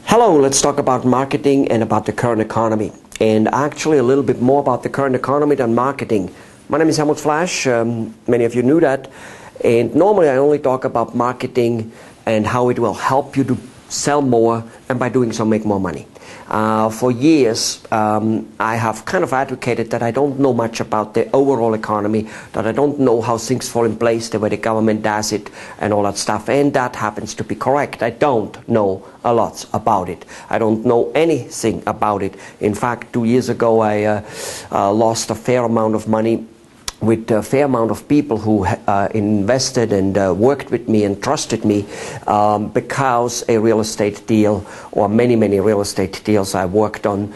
Hello, let's talk about marketing and about the current economy. And actually a little bit more about the current economy than marketing. My name is Helmut Flash, many of you knew that. And normally I only talk about marketing and how it will help you to sell more and by doing so make more money. For years I have kind of advocated that I don't know much about the overall economy, that I don't know how things fall in place, the way the government does it and all that stuff, and that happens to be correct. I don't know a lot about it. I don't know anything about it. In fact, 2 years ago I lost a fair amount of money with a fair amount of people who invested and worked with me and trusted me because a real estate deal or many real estate deals I worked on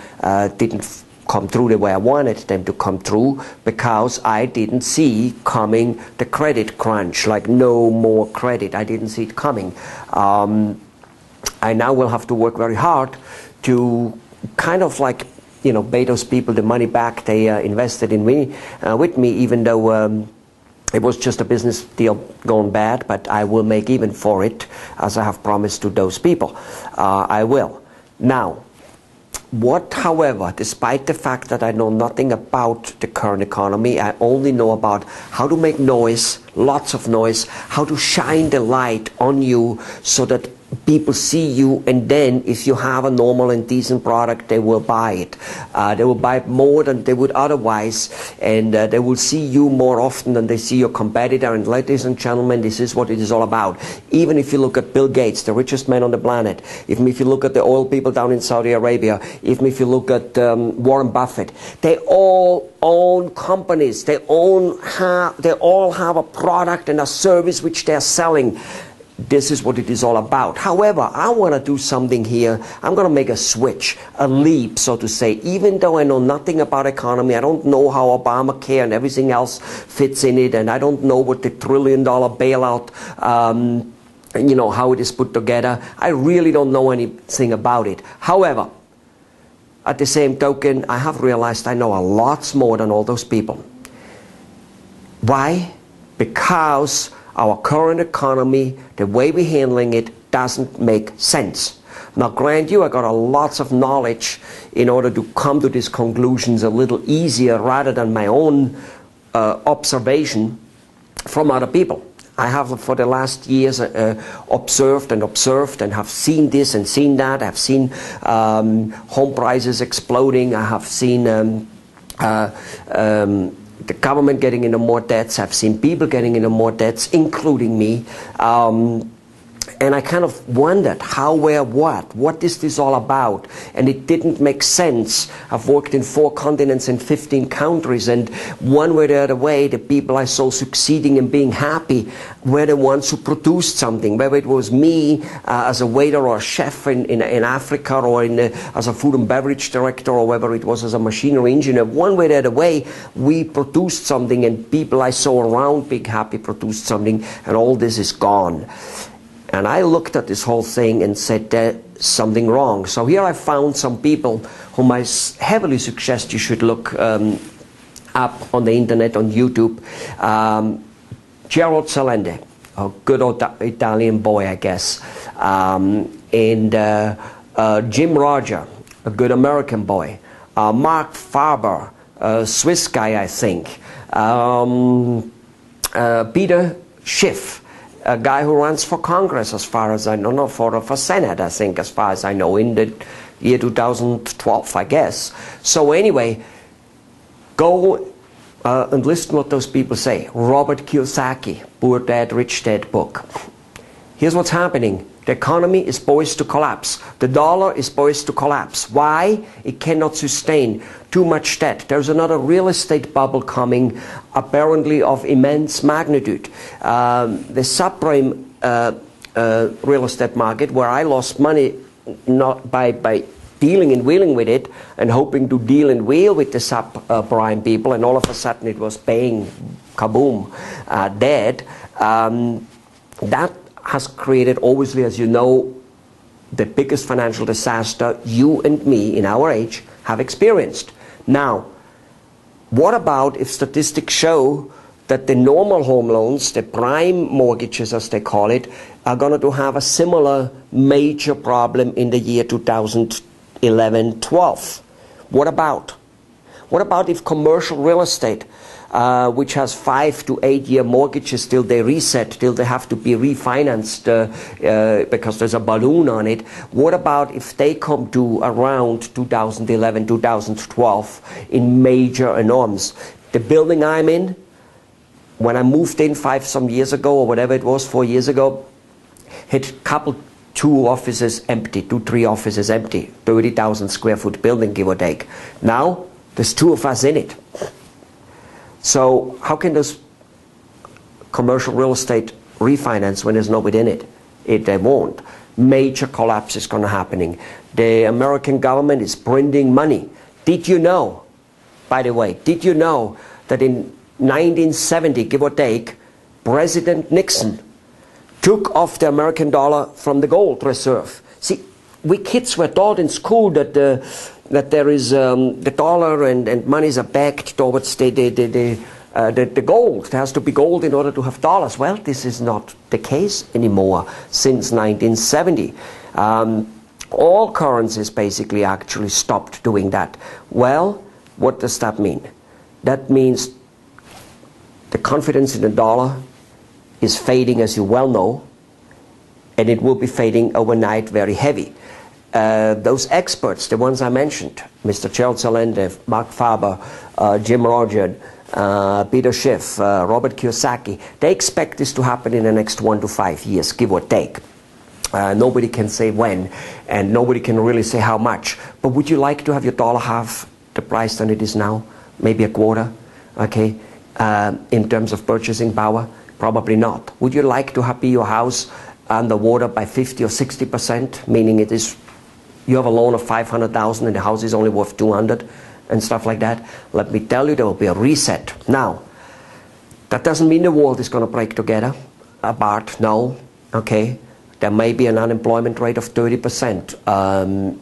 didn't come through the way I wanted them to come through because I didn't see coming the credit crunch, like no more credit. I didn't see it coming. I now will have to work very hard to kind of like pay those people the money back they invested in me, with me, even though it was just a business deal gone bad, but I will make even for it, as I have promised to those people. I will. Now, however, despite the fact that I know nothing about the current economy, I only know about how to make noise, lots of noise, how to shine the light on you so that people see you, and then if you have a normal and decent product, they will buy it. They will buy it more than they would otherwise, and they will see you more often than they see your competitor. And ladies and gentlemen, this is what it is all about. Even if you look at Bill Gates, the richest man on the planet, even if you look at the oil people down in Saudi Arabia, even if you look at Warren Buffett, they all own companies. They all have a product and a service which they're selling. This is what it is all about. However, I want to do something here. I'm going to make a switch, a leap, so to say. Even though I know nothing about economy, I don't know how Obamacare and everything else fits in it, and I don't know what the $1 trillion bailout, how it is put together. I really don't know anything about it. However, at the same token, I have realized I know a lot more than all those people. Why? Because our current economy, the way we're handling it, doesn't make sense. Now, grant you, I got lots of knowledge in order to come to these conclusions a little easier rather than my own observation from other people. I have for the last years observed and have seen this and seen that. I've seen home prices exploding. I have seen the government getting into more debts. I've seen people getting into more debts, including me. And I kind of wondered how, where, what is this all about? And it didn't make sense. I've worked in 4 continents and 15 countries, and one way or the other way, the people I saw succeeding and being happy were the ones who produced something, whether it was me as a waiter or a chef in Africa, or as a food and beverage director, or whether it was as a machinery engineer. One way or the other way, we produced something, and people I saw around being happy produced something, and all this is gone. And I looked at this whole thing and said, there's something wrong. So here I found some people whom I heavily suggest you should look up on the internet, on YouTube. Gerald Salende, a good old Italian boy, I guess. And Jim Roger, a good American boy. Mark Farber, a Swiss guy, I think. Peter Schiff, a guy who runs for Congress, as far as I know, no, for Senate, I think, as far as I know, in the year 2012, I guess. So anyway, go and listen to what those people say. Robert Kiyosaki, Poor Dad, Rich Dad book. Here's what's happening. The economy is poised to collapse. The dollar is poised to collapse. Why? It cannot sustain too much debt. There's another real estate bubble coming, apparently of immense magnitude. The subprime real estate market, where I lost money not by dealing and wheeling with it and hoping to deal and wheel with the subprime people, and all of a sudden it was bang, kaboom, dead. That has created, obviously, as you know, the biggest financial disaster you and me in our age have experienced. Now, what about if statistics show that the normal home loans, the prime mortgages as they call it, are going to have a similar major problem in the year 2011-12. What about? What about if commercial real estate, which has 5 to 8 year mortgages till they reset, till they have to be refinanced because there's a balloon on it? What about if they come due around 2011, 2012 in major enormous? The building I'm in, when I moved in 5 some years ago, or whatever it was, 4 years ago, had two offices empty, 3 offices empty, 30,000 square foot building, give or take. Now, there's 2 of us in it. So how can this commercial real estate refinance when there's nobody in it? They won't. Major collapse is going to happen. The American government is printing money. Did you know, by the way, did you know that in 1970, give or take, President Nixon took off the American dollar from the gold reserve? See, we kids were taught in school that there is the dollar and monies are backed towards the gold. There has to be gold in order to have dollars. Well, this is not the case anymore since 1970. All currencies basically actually stopped doing that. Well, what does that mean? That means the confidence in the dollar is fading, as you well know, and it will be fading overnight very heavy. Those experts, the ones I mentioned, Mr. Gerald Salender, Mark Faber, Jim Roger, Peter Schiff, Robert Kiyosaki, they expect this to happen in the next 1 to 5 years, give or take. Nobody can say when, and nobody can really say how much. But would you like to have your dollar half the price than it is now? Maybe a quarter, okay? In terms of purchasing power? Probably not. Would you like to be your house underwater by 50 or 60%, meaning it is, you have a loan of 500,000 and the house is only worth 200 and stuff like that? Let me tell you, there will be a reset. Now, that doesn't mean the world is going to break together, apart, no, okay? There may be an unemployment rate of 30%.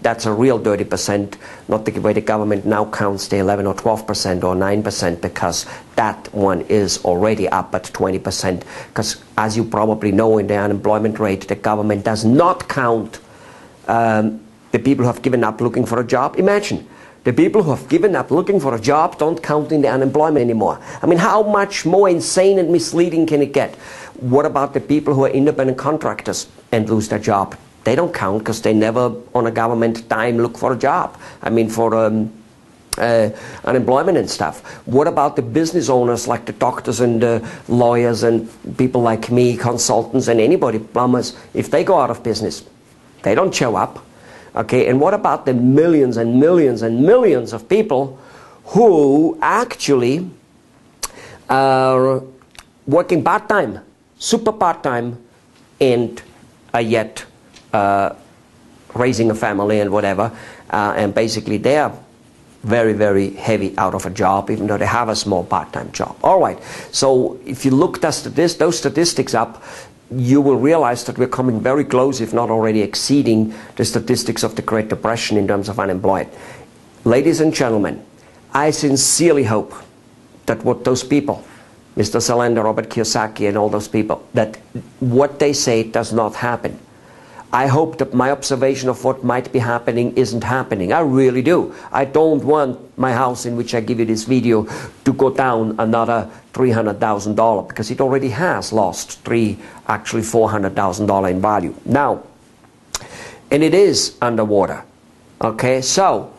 That's a real 30%, not the way the government now counts the 11 or 12% or 9%, because that one is already up at 20%. Because as you probably know, in the unemployment rate, the government does not count the people who have given up looking for a job. Imagine, the people who have given up looking for a job don't count in the unemployment anymore. I mean, how much more insane and misleading can it get? What about the people who are independent contractors and lose their job? They don't count because they never, on a government dime, look for a job. I mean, for unemployment and stuff. What about the business owners like the doctors and the lawyers and people like me, consultants and anybody, plumbers? If they go out of business, they don't show up. Okay, and what about the millions and millions and millions of people who actually are working part-time, super part-time, and are yet raising a family and whatever, and basically they are very, very heavy out of a job, even though they have a small part-time job. All right, so if you look those statistics up, you will realize that we're coming very close, if not already exceeding, the statistics of the Great Depression in terms of unemployed. Ladies and gentlemen, I sincerely hope that what those people, Mr. Salender, Robert Kiyosaki, and all those people, that what they say does not happen. I hope that my observation of what might be happening isn't happening. I really do. I don't want my house in which I give you this video to go down another $300,000, because it already has lost actually $400,000 in value. Now, and it is underwater. Okay, so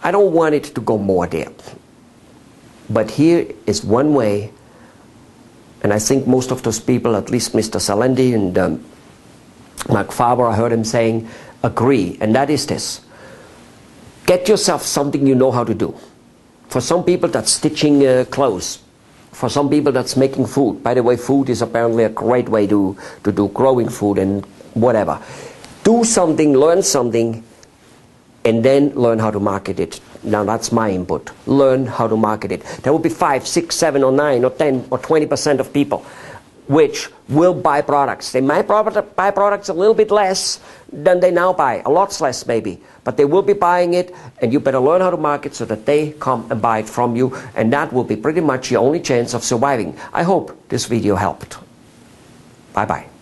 I don't want it to go more there. But here is one way, and I think most of those people, at least Mr. Salendi and Mark Faber, I heard him saying, agree, and that is this. Get yourself something you know how to do. For some people, that's stitching clothes. For some people, that's making food. By the way, food is apparently a great way to do growing food and whatever. Do something, learn something, and then learn how to market it. Now, that's my input. Learn how to market it. There will be 5, 6, 7, or 9, or 10, or 20% of people. which will buy products. They might buy products a little bit less than they now buy, a lot less maybe, but they will be buying it, and you better learn how to market so that they come and buy it from you, and that will be pretty much your only chance of surviving. I hope this video helped. Bye-bye.